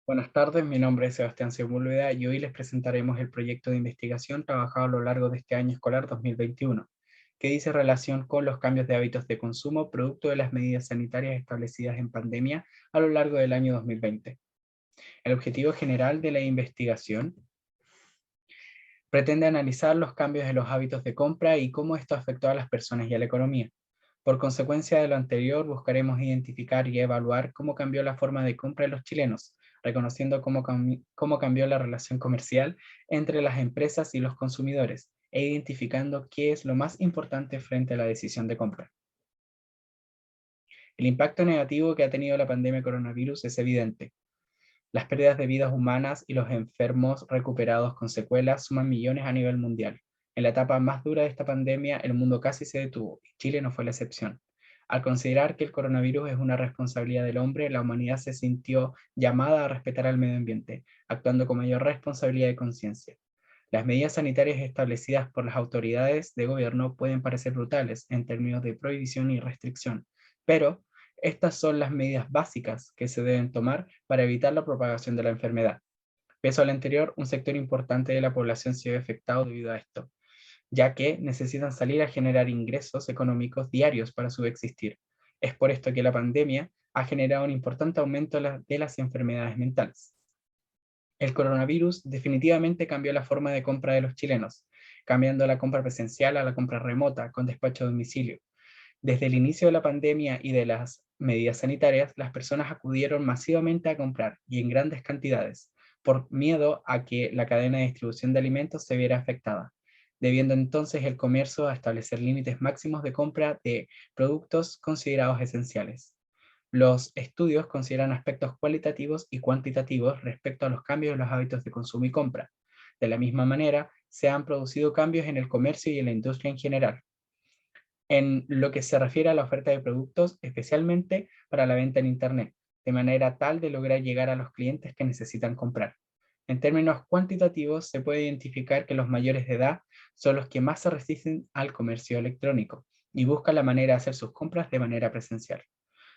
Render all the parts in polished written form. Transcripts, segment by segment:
Buenas tardes, mi nombre es Sebastián Sepúlveda y hoy les presentaremos el proyecto de investigación trabajado a lo largo de este año escolar 2021, que dice relación con los cambios de hábitos de consumo producto de las medidas sanitarias establecidas en pandemia a lo largo del año 2020. El objetivo general de la investigación pretende analizar los cambios de los hábitos de compra y cómo esto afectó a las personas y a la economía. Por consecuencia de lo anterior, buscaremos identificar y evaluar cómo cambió la forma de compra de los chilenos, reconociendo cómo cambió la relación comercial entre las empresas y los consumidores, e identificando qué es lo más importante frente a la decisión de compra. El impacto negativo que ha tenido la pandemia coronavirus es evidente. Las pérdidas de vidas humanas y los enfermos recuperados con secuelas suman millones a nivel mundial. En la etapa más dura de esta pandemia, el mundo casi se detuvo, y Chile no fue la excepción. Al considerar que el coronavirus es una responsabilidad del hombre, la humanidad se sintió llamada a respetar al medio ambiente, actuando con mayor responsabilidad y conciencia. Las medidas sanitarias establecidas por las autoridades de gobierno pueden parecer brutales en términos de prohibición y restricción, pero estas son las medidas básicas que se deben tomar para evitar la propagación de la enfermedad. Pese al anterior, un sector importante de la población se ve afectado debido a esto, ya que necesitan salir a generar ingresos económicos diarios para subsistir. Es por esto que la pandemia ha generado un importante aumento de las enfermedades mentales. El coronavirus definitivamente cambió la forma de compra de los chilenos, cambiando la compra presencial a la compra remota con despacho a domicilio. Desde el inicio de la pandemia y de las medidas sanitarias, las personas acudieron masivamente a comprar y en grandes cantidades, por miedo a que la cadena de distribución de alimentos se viera afectada, debiendo entonces el comercio a establecer límites máximos de compra de productos considerados esenciales. Los estudios consideran aspectos cualitativos y cuantitativos respecto a los cambios en los hábitos de consumo y compra. De la misma manera, se han producido cambios en el comercio y en la industria en general, en lo que se refiere a la oferta de productos, especialmente para la venta en Internet, de manera tal de lograr llegar a los clientes que necesitan comprar. En términos cuantitativos, se puede identificar que los mayores de edad son los que más se resisten al comercio electrónico y buscan la manera de hacer sus compras de manera presencial.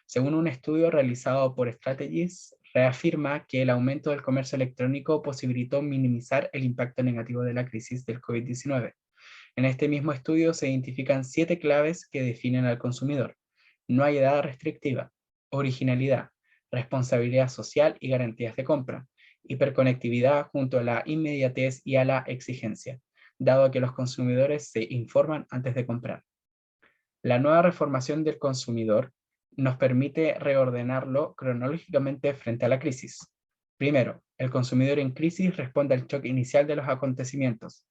Según un estudio realizado por Strategies, reafirma que el aumento del comercio electrónico posibilitó minimizar el impacto negativo de la crisis del COVID-19. En este mismo estudio se identifican 7 claves que definen al consumidor. No hay edad restrictiva, originalidad, responsabilidad social y garantías de compra, hiperconectividad junto a la inmediatez y a la exigencia, dado que los consumidores se informan antes de comprar. La nueva reformación del consumidor nos permite reordenarlo cronológicamente frente a la crisis. Primero, el consumidor en crisis responde al choque inicial de los acontecimientos,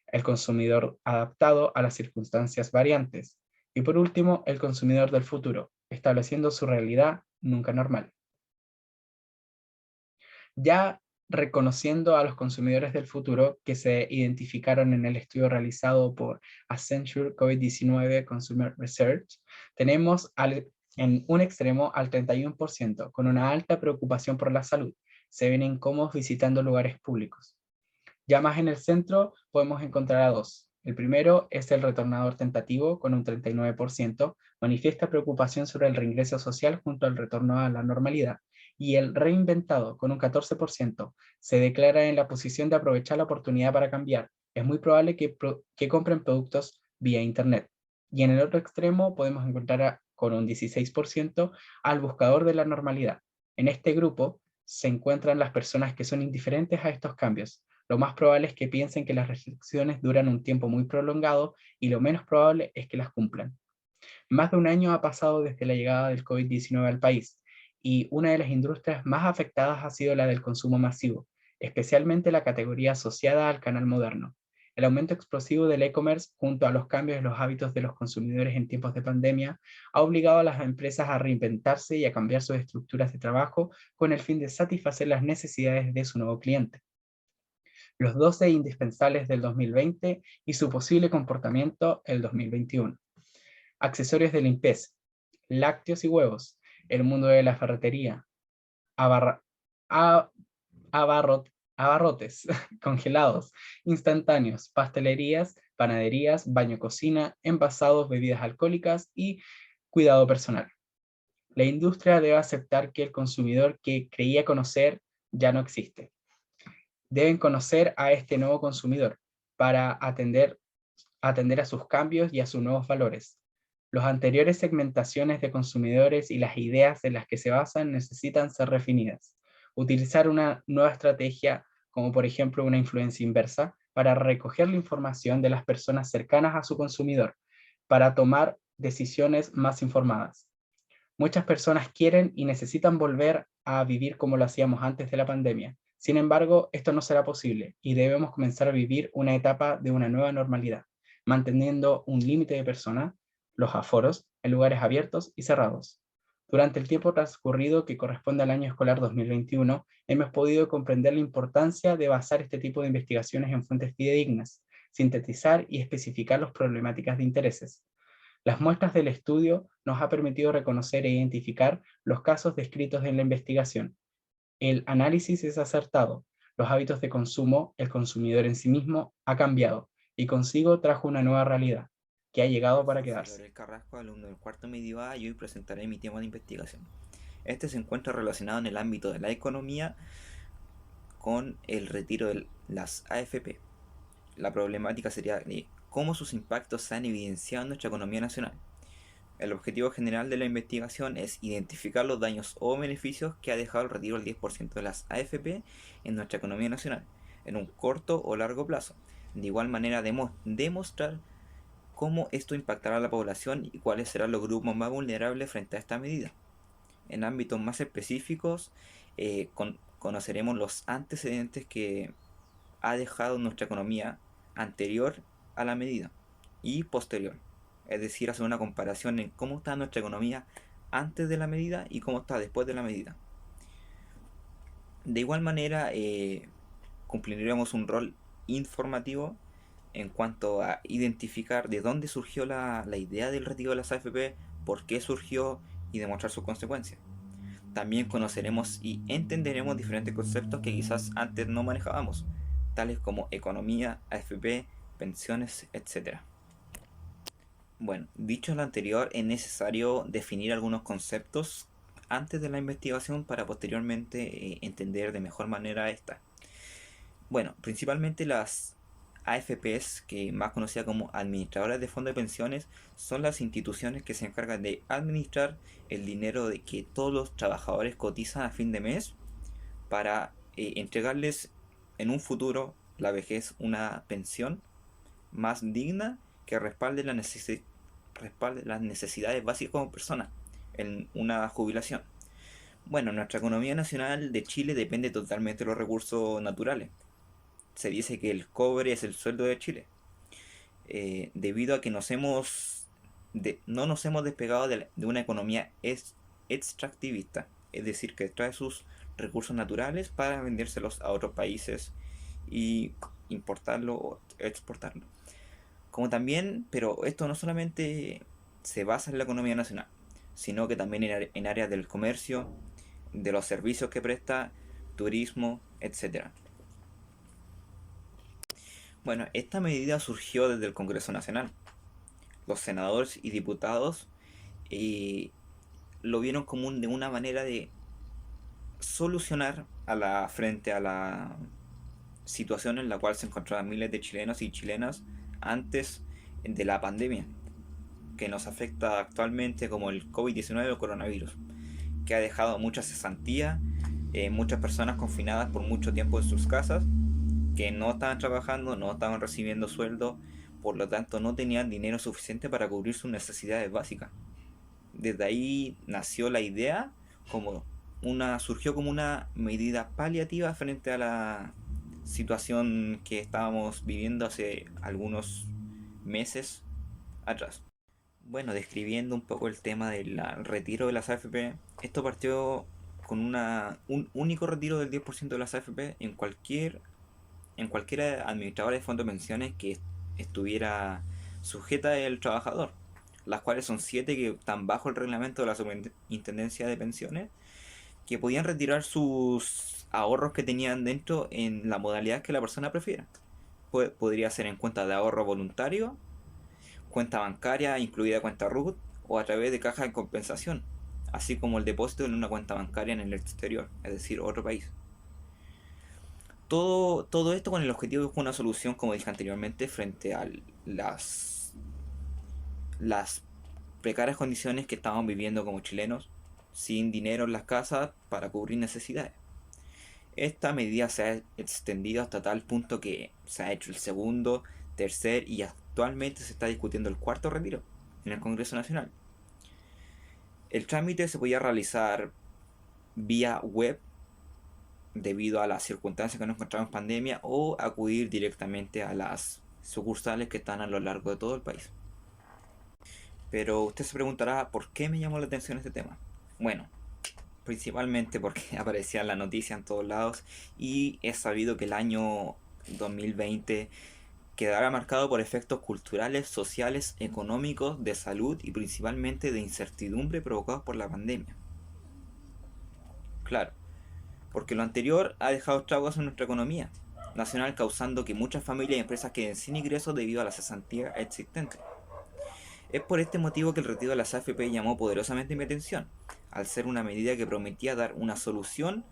el consumidor adaptado a las circunstancias variantes y por último, el consumidor del futuro, estableciendo su realidad nunca normal. Ya reconociendo a los consumidores del futuro que se identificaron en el estudio realizado por Accenture COVID-19 Consumer Research, tenemos en un extremo al 31%, con una alta preocupación por la salud. Se ven incómodos visitando lugares públicos. Ya más en el centro podemos encontrar a dos. El primero es el retornador tentativo, con un 39%, manifiesta preocupación sobre el reingreso social junto al retorno a la normalidad. Y el reinventado, con un 14%, se declara en la posición de aprovechar la oportunidad para cambiar. Es muy probable que compren productos vía Internet. Y en el otro extremo podemos encontrar con un 16% al buscador de la normalidad. En este grupo se encuentran las personas que son indiferentes a estos cambios. Lo más probable es que piensen que las restricciones duran un tiempo muy prolongado y lo menos probable es que las cumplan. Más de un año ha pasado desde la llegada del COVID-19 al país y una de las industrias más afectadas ha sido la del consumo masivo, especialmente la categoría asociada al canal moderno. El aumento explosivo del e-commerce junto a los cambios en los hábitos de los consumidores en tiempos de pandemia ha obligado a las empresas a reinventarse y a cambiar sus estructuras de trabajo con el fin de satisfacer las necesidades de su nuevo cliente. Los 12 indispensables del 2020 y su posible comportamiento el 2021. Accesorios de limpieza, lácteos y huevos, el mundo de la ferretería, abarra- a- abarrotes, congelados, instantáneos, pastelerías, panaderías, baño cocina, envasados, bebidas alcohólicas y cuidado personal. La industria debe aceptar que el consumidor que creía conocer ya no existe. Deben conocer a este nuevo consumidor para atender a sus cambios y a sus nuevos valores. Las anteriores segmentaciones de consumidores y las ideas en las que se basan necesitan ser refinidas. Utilizar una nueva estrategia, como por ejemplo una influencia inversa, para recoger la información de las personas cercanas a su consumidor, para tomar decisiones más informadas. Muchas personas quieren y necesitan volver a vivir como lo hacíamos antes de la pandemia. Sin embargo, esto no será posible y debemos comenzar a vivir una etapa de una nueva normalidad, manteniendo un límite de personas, los aforos, en lugares abiertos y cerrados. Durante el tiempo transcurrido que corresponde al año escolar 2021, hemos podido comprender la importancia de basar este tipo de investigaciones en fuentes fidedignas, sintetizar y especificar las problemáticas de intereses. Las muestras del estudio nos ha permitido reconocer e identificar los casos descritos en la investigación. El análisis es acertado, los hábitos de consumo, el consumidor en sí mismo, ha cambiado y consigo trajo una nueva realidad que ha llegado para Soy quedarse. Gabriel Carrasco, alumno del cuarto medio A, y hoy presentaré mi tema de investigación. Este se encuentra relacionado en el ámbito de la economía con el retiro de las AFP. La problemática sería de cómo sus impactos se han evidenciado en nuestra economía nacional. El objetivo general de la investigación es identificar los daños o beneficios que ha dejado el retiro del 10% de las AFP en nuestra economía nacional, en un corto o largo plazo. De igual manera, demostrar cómo esto impactará a la población y cuáles serán los grupos más vulnerables frente a esta medida. En ámbitos más específicos, conoceremos los antecedentes que ha dejado nuestra economía anterior a la medida y posterior. Es decir, hacer una comparación en cómo está nuestra economía antes de la medida y cómo está después de la medida. De igual manera, cumpliremos un rol informativo en cuanto a identificar de dónde surgió la idea del retiro de las AFP, por qué surgió y demostrar sus consecuencias. También conoceremos y entenderemos diferentes conceptos que quizás antes no manejábamos, tales como economía, AFP, pensiones, etc. Bueno, dicho lo anterior, es necesario definir algunos conceptos antes de la investigación para posteriormente entender de mejor manera esta. Bueno, principalmente las AFPs, que más conocidas como administradoras de fondos de pensiones, son las instituciones que se encargan de administrar el dinero de que todos los trabajadores cotizan a fin de mes para entregarles en un futuro, la vejez, una pensión más digna que respalde las necesidades básicas como persona en una jubilación. Bueno, nuestra economía nacional de Chile depende totalmente de los recursos naturales. Se dice que el cobre es el sueldo de Chile, debido a que no nos hemos despegado de una economía extractivista, es decir, que extrae sus recursos naturales para vendérselos a otros países y importarlo o exportarlo. Como también, pero esto no solamente se basa en la economía nacional, sino que también en áreas del comercio, de los servicios que presta, turismo, etcétera. Bueno, esta medida surgió desde el Congreso Nacional. Los senadores y diputados eh, lo vieron como de una manera de solucionar frente a la situación en la cual se encontraban miles de chilenos y chilenas antes de la pandemia que nos afecta actualmente, como el COVID-19 o coronavirus, que ha dejado mucha cesantía, muchas personas confinadas por mucho tiempo en sus casas, que no estaban trabajando, no estaban recibiendo sueldo, por lo tanto no tenían dinero suficiente para cubrir sus necesidades básicas. Desde ahí nació la idea, surgió como una medida paliativa frente a la situación que estábamos viviendo hace algunos meses atrás. Bueno, describiendo un poco el tema del retiro de las AFP, esto partió con un único retiro del 10% de las AFP en cualquier administrador de fondos de pensiones que estuviera sujeta el trabajador, las cuales son 7 que están bajo el reglamento de la Superintendencia de Pensiones, que podían retirar sus ahorros que tenían dentro en la modalidad que la persona prefiera. Podría ser en cuenta de ahorro voluntario, cuenta bancaria incluida cuenta RUT o a través de caja de compensación, así como el depósito en una cuenta bancaria en el exterior, es decir, otro país. Todo esto con el objetivo de buscar una solución, como dije anteriormente, frente a las precarias condiciones que estamos viviendo como chilenos, sin dinero en las casas para cubrir necesidades. Esta medida se ha extendido hasta tal punto que se ha hecho el segundo, tercer y actualmente se está discutiendo el cuarto retiro en el Congreso Nacional. El trámite se podía realizar vía web debido a las circunstancias que nos encontramos en pandemia o acudir directamente a las sucursales que están a lo largo de todo el país. Pero usted se preguntará por qué me llamó la atención este tema. Bueno, principalmente porque aparecía en la noticia en todos lados y es sabido que el año 2020 quedará marcado por efectos culturales, sociales, económicos, de salud y principalmente de incertidumbre provocados por la pandemia. Claro, porque lo anterior ha dejado estragos en nuestra economía nacional, causando que muchas familias y empresas queden sin ingresos debido a la cesantía existente. Es por este motivo que el retiro de las AFP llamó poderosamente mi atención, al ser una medida que prometía dar una solución.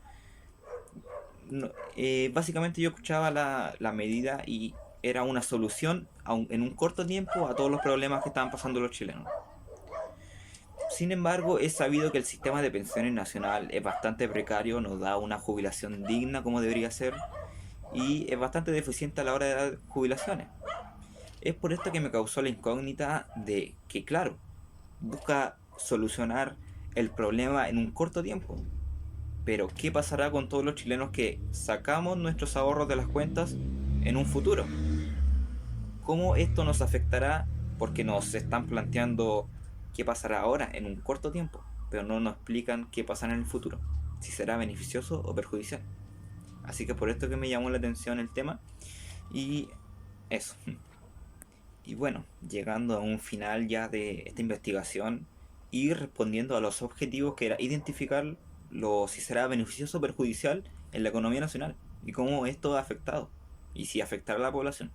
Básicamente yo escuchaba la medida y era una solución en un corto tiempo a todos los problemas que estaban pasando los chilenos. Sin embargo, es sabido que el sistema de pensiones nacional es bastante precario, no da una jubilación digna como debería ser y es bastante deficiente a la hora de dar jubilaciones. Es por esto que me causó la incógnita de que, claro, busca solucionar el problema en un corto tiempo. Pero, ¿qué pasará con todos los chilenos que sacamos nuestros ahorros de las cuentas en un futuro? ¿Cómo esto nos afectará? Porque nos están planteando qué pasará ahora en un corto tiempo, pero no nos explican qué pasará en el futuro, si será beneficioso o perjudicial. Así que por esto que me llamó la atención el tema y eso. Y bueno, llegando a un final ya de esta investigación y respondiendo a los objetivos que era identificar si será beneficioso o perjudicial en la economía nacional y cómo esto ha afectado y si afectará a la población.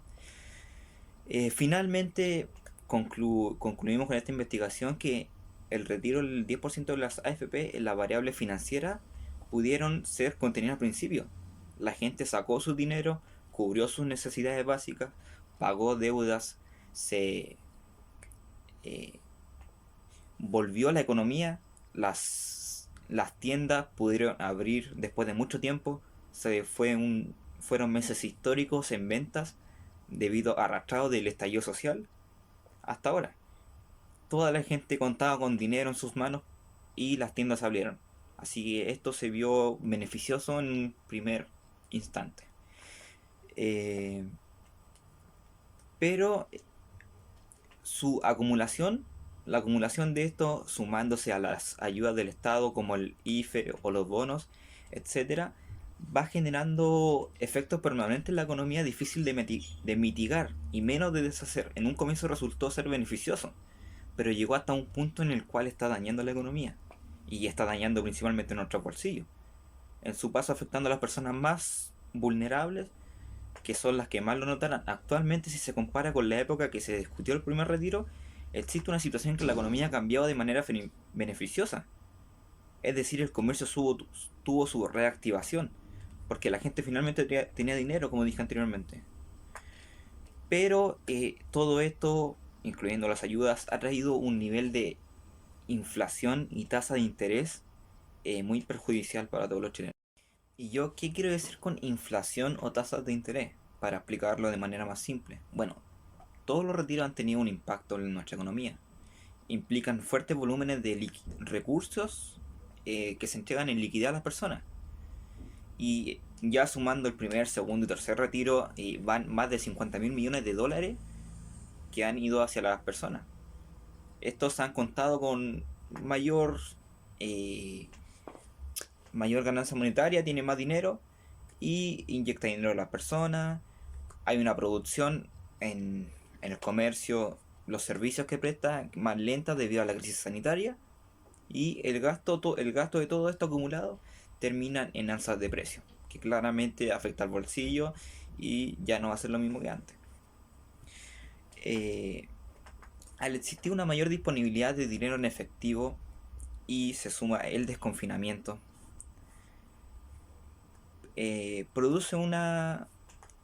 Finalmente concluimos con esta investigación que el retiro del 10% de las AFP en la variable financiera pudieron ser contenidas al principio. La gente sacó su dinero, cubrió sus necesidades básicas, pagó deudas, se volvió a la economía, las tiendas pudieron abrir después de mucho tiempo, fueron meses históricos en ventas debido a arrastrado del estallido social hasta ahora. Toda la gente contaba con dinero en sus manos y las tiendas abrieron. Así que esto se vio beneficioso en un primer instante. Pero la acumulación de esto, sumándose a las ayudas del Estado como el IFE o los bonos, etcétera, va generando efectos permanentes en la economía difícil de mitigar y menos de deshacer. En un comienzo resultó ser beneficioso, pero llegó hasta un punto en el cual está dañando la economía y está dañando principalmente nuestros bolsillos. En su paso afectando a las personas más vulnerables, que son las que más lo notarán. Actualmente, si se compara con la época que se discutió el primer retiro, existe una situación en que la economía ha cambiado de manera beneficiosa. Es decir, el comercio tuvo su reactivación, porque la gente finalmente tenía dinero, como dije anteriormente. Pero todo esto, incluyendo las ayudas, ha traído un nivel de inflación y tasa de interés muy perjudicial para todos los chilenos. ¿Y yo qué quiero decir con inflación o tasas de interés? Para explicarlo de manera más simple. Bueno, todos los retiros han tenido un impacto en nuestra economía. Implican fuertes volúmenes de recursos que se entregan en liquidez a las personas. Y ya sumando el primer, segundo y tercer retiro, van más de 50.000 millones de dólares que han ido hacia las personas. Estos han contado con mayor ganancia monetaria, tiene más dinero y inyecta dinero a las personas. Hay una producción en el comercio, los servicios que presta más lenta debido a la crisis sanitaria y el gasto de todo esto acumulado termina en alzas de precio, que claramente afecta al bolsillo y ya no va a ser lo mismo que antes. Al existir una mayor disponibilidad de dinero en efectivo y se suma el desconfinamiento, produce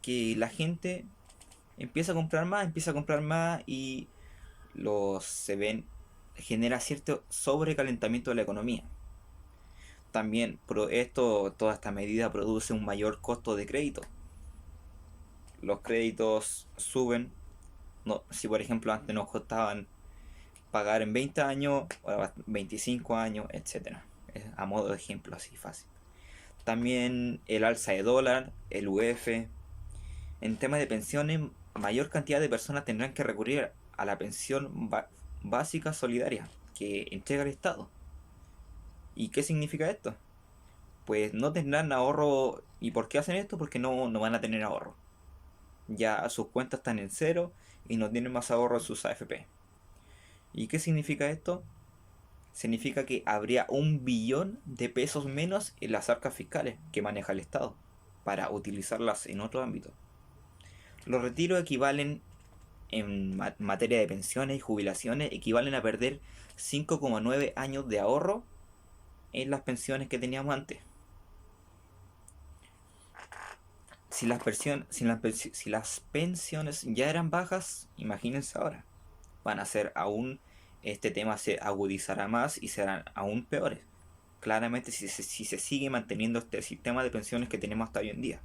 que la gente empieza a comprar más y genera cierto sobrecalentamiento de la economía. También toda esta medida produce un mayor costo de crédito. Los créditos suben. No, si por ejemplo antes nos costaban pagar en 20 años, ahora 25 años, etcétera. A modo de ejemplo así fácil. También el alza de dólar, el UF. En temas de pensiones, mayor cantidad de personas tendrán que recurrir a la pensión básica solidaria que entrega el Estado. ¿Y qué significa esto? Pues no tendrán ahorro. ¿Y por qué hacen esto? Porque no van a tener ahorro. Ya sus cuentas están en cero y no tienen más ahorro en sus AFP. ¿Y qué significa esto? Significa que habría 1 billón de pesos menos en las arcas fiscales que maneja el Estado para utilizarlas en otro ámbito. Los retiros equivalen en materia de pensiones y jubilaciones equivalen a perder 5,9 años de ahorro en las pensiones que teníamos antes. Si las pensiones ya eran bajas, imagínense ahora. Van a ser aún, este tema se agudizará más y serán aún peores. Claramente si se sigue manteniendo este sistema de pensiones que tenemos hasta hoy en día.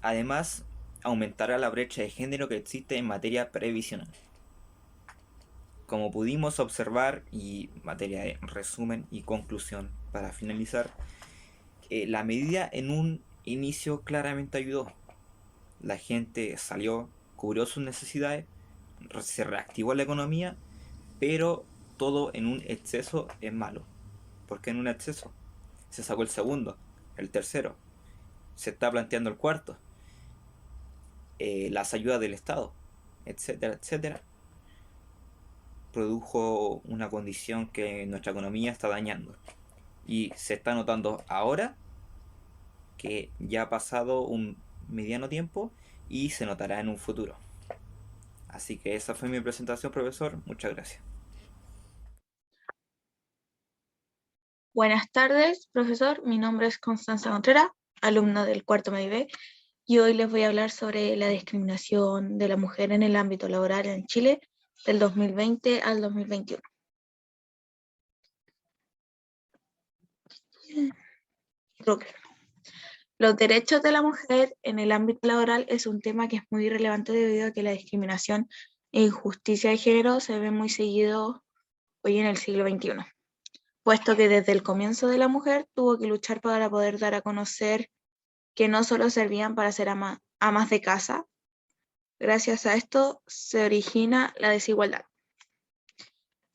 Además, aumentará la brecha de género que existe en materia previsional. Como pudimos observar, y materia de resumen y conclusión para finalizar, la medida en un inicio claramente ayudó. La gente salió, cubrió sus necesidades, se reactivó la economía, pero todo en un exceso es malo. ¿Por qué en un exceso? Se sacó el segundo, el tercero, se está planteando el cuarto, las ayudas del Estado, etcétera, etcétera, produjo una condición que nuestra economía está dañando. Y se está notando ahora que ya ha pasado un mediano tiempo y se notará en un futuro. Así que esa fue mi presentación, profesor. Muchas gracias. Buenas tardes, profesor. Mi nombre es Constanza Contreras, alumna del cuarto medio B, y hoy les voy a hablar sobre la discriminación de la mujer en el ámbito laboral en Chile del 2020 al 2021. Los derechos de la mujer en el ámbito laboral es un tema que es muy relevante debido a que la discriminación e injusticia de género se ve muy seguido hoy en el siglo XXI, puesto que desde el comienzo de la mujer tuvo que luchar para poder dar a conocer que no solo servían para ser amas de casa. Gracias a esto se origina la desigualdad.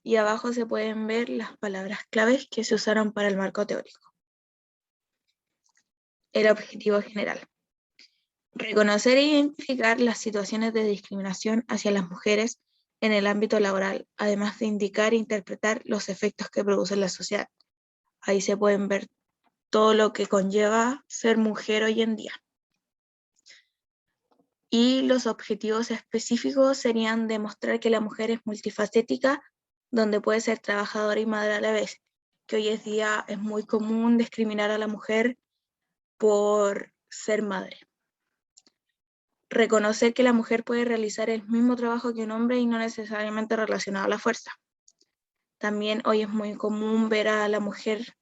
Y abajo se pueden ver las palabras claves que se usaron para el marco teórico. El objetivo general. Reconocer e identificar las situaciones de discriminación hacia las mujeres en el ámbito laboral, además de indicar e interpretar los efectos que produce en la sociedad. Ahí se pueden ver todo lo que conlleva ser mujer hoy en día. Y los objetivos específicos serían demostrar que la mujer es multifacética, donde puede ser trabajadora y madre a la vez, que hoy en día es muy común discriminar a la mujer por ser madre. Reconocer que la mujer puede realizar el mismo trabajo que un hombre y no necesariamente relacionado a la fuerza. También hoy es muy común ver a la mujer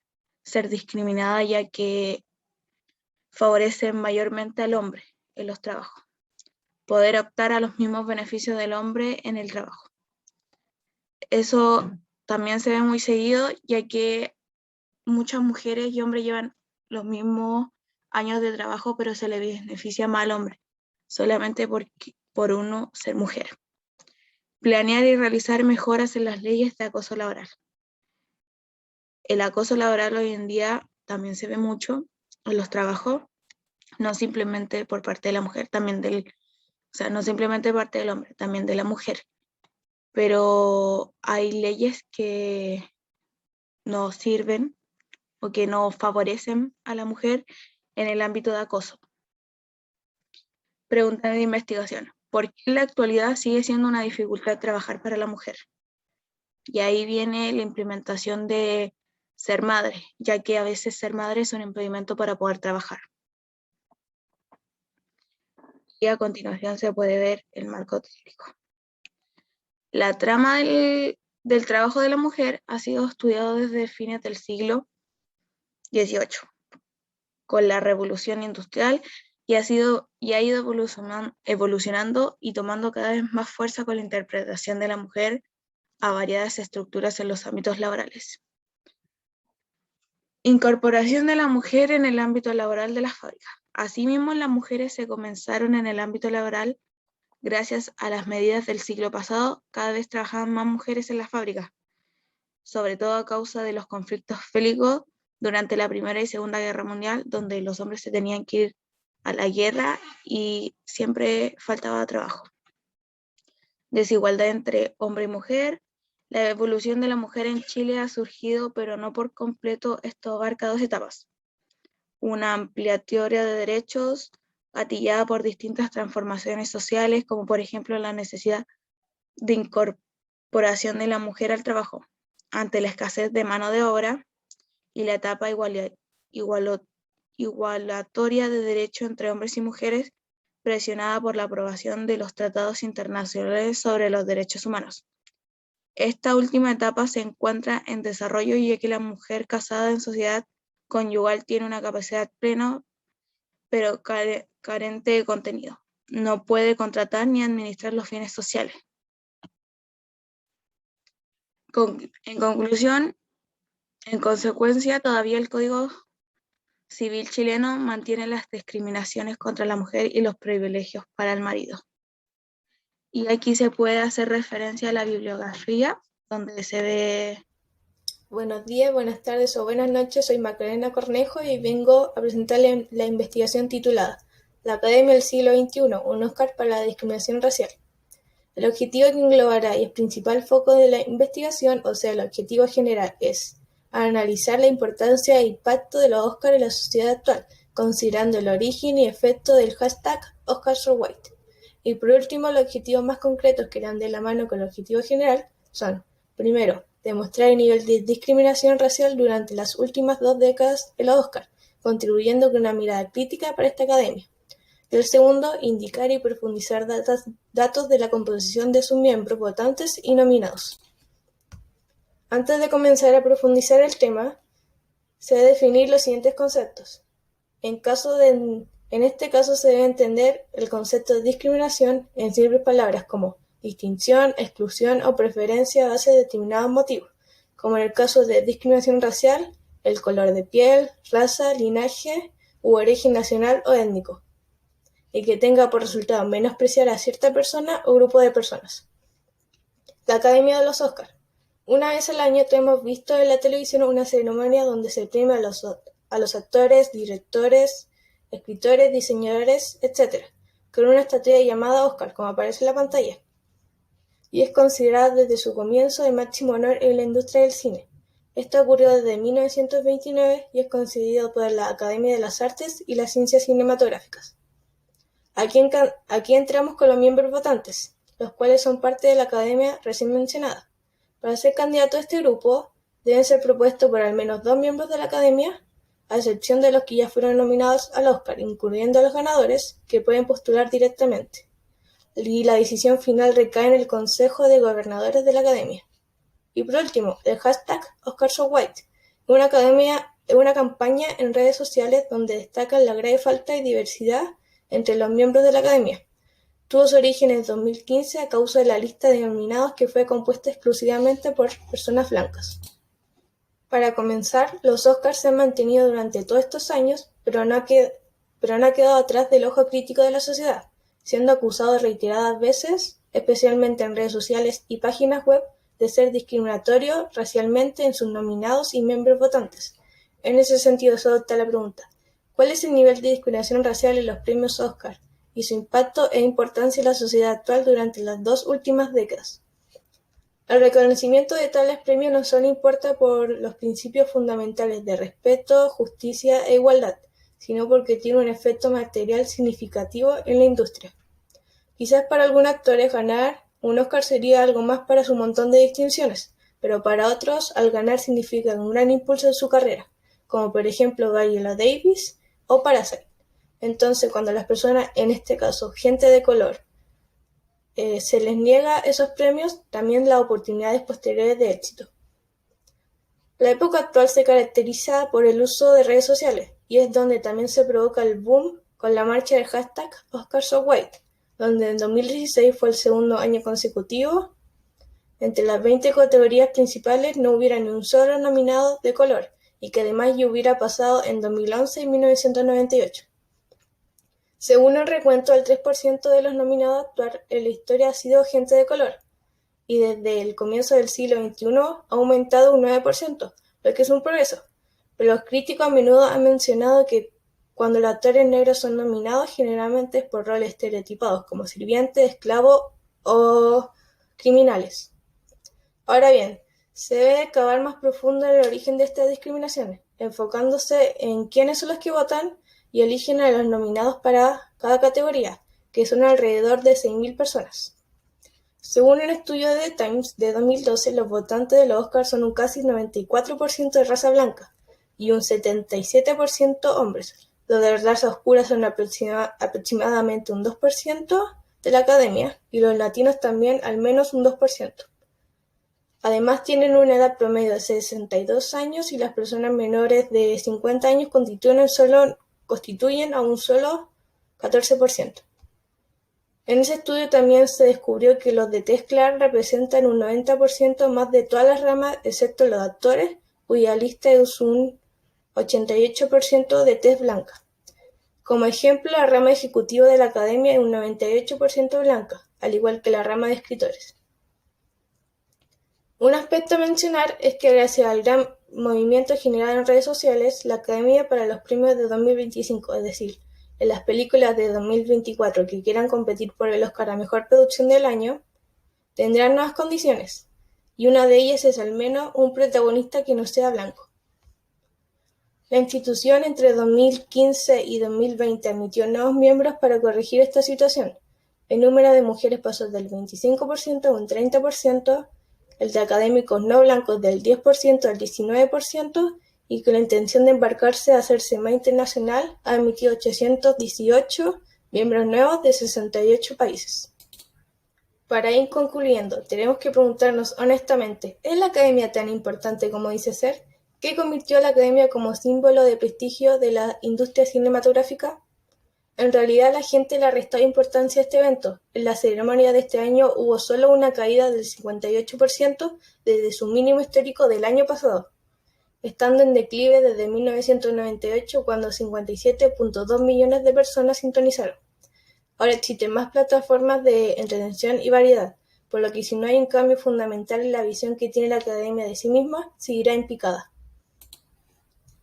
ser discriminada, ya que favorece mayormente al hombre en los trabajos. Poder optar a los mismos beneficios del hombre en el trabajo. Eso también se ve muy seguido, ya que muchas mujeres y hombres llevan los mismos años de trabajo, pero se le beneficia más al hombre, solamente por uno ser mujer. Planear y realizar mejoras en las leyes de acoso laboral. El acoso laboral hoy en día también se ve mucho en los trabajos, no simplemente por parte de la mujer, también no simplemente parte del hombre, también de la mujer. Pero hay leyes que no sirven o que no favorecen a la mujer en el ámbito de acoso. Pregunta de investigación. ¿Por qué en la actualidad sigue siendo una dificultad trabajar para la mujer? Y ahí viene la implementación de ser madre, ya que a veces ser madre es un impedimento para poder trabajar. Y a continuación se puede ver el marco teórico. La trama del trabajo de la mujer ha sido estudiado desde fines del siglo XVIII, con la revolución industrial, y ha ido evolucionando y tomando cada vez más fuerza con la interpretación de la mujer a variadas estructuras en los ámbitos laborales. Incorporación de la mujer en el ámbito laboral de las fábricas. Asimismo, las mujeres se comenzaron en el ámbito laboral gracias a las medidas del siglo pasado. Cada vez trabajaban más mujeres en las fábricas, sobre todo a causa de los conflictos bélicos durante la Primera y Segunda Guerra Mundial, donde los hombres se tenían que ir a la guerra y siempre faltaba trabajo. Desigualdad entre hombre y mujer. La evolución de la mujer en Chile ha surgido, pero no por completo. Esto abarca dos etapas. Una amplia teoría de derechos, gatillada por distintas transformaciones sociales, como por ejemplo la necesidad de incorporación de la mujer al trabajo ante la escasez de mano de obra, y la etapa igualatoria de derechos entre hombres y mujeres, presionada por la aprobación de los tratados internacionales sobre los derechos humanos. Esta última etapa se encuentra en desarrollo, ya que la mujer casada en sociedad conyugal tiene una capacidad plena, pero carente de contenido. No puede contratar ni administrar los bienes sociales. En conclusión, en consecuencia, todavía el Código Civil chileno mantiene las discriminaciones contra la mujer y los privilegios para el marido. Y aquí se puede hacer referencia a la bibliografía, donde se ve... Buenos días, buenas tardes o buenas noches, soy Macarena Cornejo y vengo a presentarle la investigación titulada La Academia del siglo XXI, un Oscar para la discriminación racial. El objetivo que englobará y el principal foco de la investigación, o sea, el objetivo general, es analizar la importancia e impacto de los Oscars en la sociedad actual, considerando el origen y efecto del hashtag #OscarsForWhite. Y por último, los objetivos más concretos que irán de la mano con el objetivo general son, primero, demostrar el nivel de discriminación racial durante las últimas 2 décadas en los Oscars, contribuyendo con una mirada crítica para esta academia. Y el segundo, indicar y profundizar datos de la composición de sus miembros votantes y nominados. Antes de comenzar a profundizar el tema, se debe definir los siguientes conceptos. En este caso se debe entender el concepto de discriminación en simples palabras como distinción, exclusión o preferencia a base de determinados motivos, como en el caso de discriminación racial, el color de piel, raza, linaje u origen nacional o étnico, y que tenga por resultado menospreciar a cierta persona o grupo de personas. La Academia de los Oscars. Una vez al año hemos visto en la televisión una ceremonia donde se premia a los actores, directores, escritores, diseñadores, etc., con una estatuilla llamada Oscar, como aparece en la pantalla. Y es considerada desde su comienzo el máximo honor en la industria del cine. Esto ocurrió desde 1929 y es concedido por la Academia de las Artes y las Ciencias Cinematográficas. Aquí entramos con los miembros votantes, los cuales son parte de la academia recién mencionada. Para ser candidato a este grupo, deben ser propuestos por al menos 2 miembros de la academia, a excepción de los que ya fueron nominados al Oscar, incluyendo a los ganadores, que pueden postular directamente. Y la decisión final recae en el Consejo de Gobernadores de la Academia. Y por último, el hashtag #OscarsForWhite, una campaña en redes sociales donde destacan la grave falta de diversidad entre los miembros de la Academia. Tuvo su origen en 2015 a causa de la lista de nominados que fue compuesta exclusivamente por personas blancas. Para comenzar, los Oscars se han mantenido durante todos estos años, pero no ha quedado atrás del ojo crítico de la sociedad, siendo acusado reiteradas veces, especialmente en redes sociales y páginas web, de ser discriminatorio racialmente en sus nominados y miembros votantes. En ese sentido se adopta la pregunta: ¿cuál es el nivel de discriminación racial en los premios Oscar y su impacto e importancia en la sociedad actual durante las 2 últimas décadas? El reconocimiento de tales premios no solo importa por los principios fundamentales de respeto, justicia e igualdad, sino porque tiene un efecto material significativo en la industria. Quizás para algunos actores ganar un Oscar sería algo más para su montón de distinciones, pero para otros al ganar significa un gran impulso en su carrera, como por ejemplo Viola Davis o Parasite. Entonces, cuando las personas, en este caso gente de color, se les niega esos premios, también las oportunidades posteriores de éxito. La época actual se caracteriza por el uso de redes sociales, y es donde también se provoca el boom con la marcha del hashtag #OscarsSoWhite, donde en 2016 fue el segundo año consecutivo entre las 20 categorías principales no hubiera ni un solo nominado de color, y que además ya hubiera pasado en 2011 y 1998. Según el recuento, el 3% de los nominados actual en la historia ha sido gente de color, y desde el comienzo del siglo XXI ha aumentado un 9%, lo que es un progreso. Pero los críticos a menudo han mencionado que cuando los actores negros son nominados, generalmente es por roles estereotipados como sirvientes, esclavos o criminales. Ahora bien, se debe cavar más profundo en el origen de estas discriminaciones, enfocándose en quiénes son los que votan y eligen a los nominados para cada categoría, que son alrededor de 6.000 personas. Según un estudio de The Times de 2012, los votantes de los Oscars son un casi 94% de raza blanca y un 77% hombres. Los de raza oscura son aproximadamente un 2% de la academia y los latinos también al menos un 2%. Además tienen una edad promedio de 62 años y las personas menores de 50 años constituyen a un solo 14%. En ese estudio también se descubrió que los de tez clara representan un 90% más de todas las ramas, excepto los actores, cuya lista es un 88% de tez blanca. Como ejemplo, la rama ejecutiva de la academia es un 98% blanca, al igual que la rama de escritores. Un aspecto a mencionar es que gracias al gran movimiento generado en redes sociales, la Academia para los premios de 2025, es decir, en las películas de 2024 que quieran competir por el Oscar a Mejor Producción del Año, tendrán nuevas condiciones, y una de ellas es al menos un protagonista que no sea blanco. La institución entre 2015 y 2020 admitió nuevos miembros para corregir esta situación. El número de mujeres pasó del 25% a un 30%, el de académicos no blancos del 10% al 19%, y con la intención de embarcarse a hacerse más internacional, ha emitido 818 miembros nuevos de 68 países. Para ir concluyendo, tenemos que preguntarnos honestamente, ¿es la academia tan importante como dice ser? ¿Qué convirtió a la academia como símbolo de prestigio de la industria cinematográfica? En realidad la gente le ha restado importancia a este evento. En la ceremonia de este año hubo solo una caída del 58% desde su mínimo histórico del año pasado, estando en declive desde 1998 cuando 57.2 millones de personas sintonizaron. Ahora existen más plataformas de entretención y variedad, por lo que si no hay un cambio fundamental en la visión que tiene la academia de sí misma, seguirá en picada.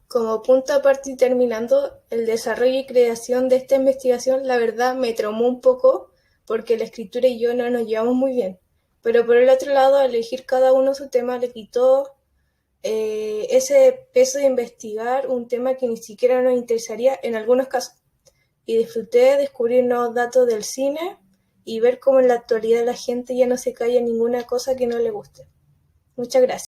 Como punto aparte y terminando, el desarrollo y creación de esta investigación, la verdad, me traumó un poco porque la escritura y yo no nos llevamos muy bien. Pero por el otro lado, al elegir cada uno su tema, le quitó ese peso de investigar un tema que ni siquiera nos interesaría en algunos casos. Y disfruté de descubrir nuevos datos del cine y ver cómo en la actualidad la gente ya no se calla en ninguna cosa que no le guste. Muchas gracias.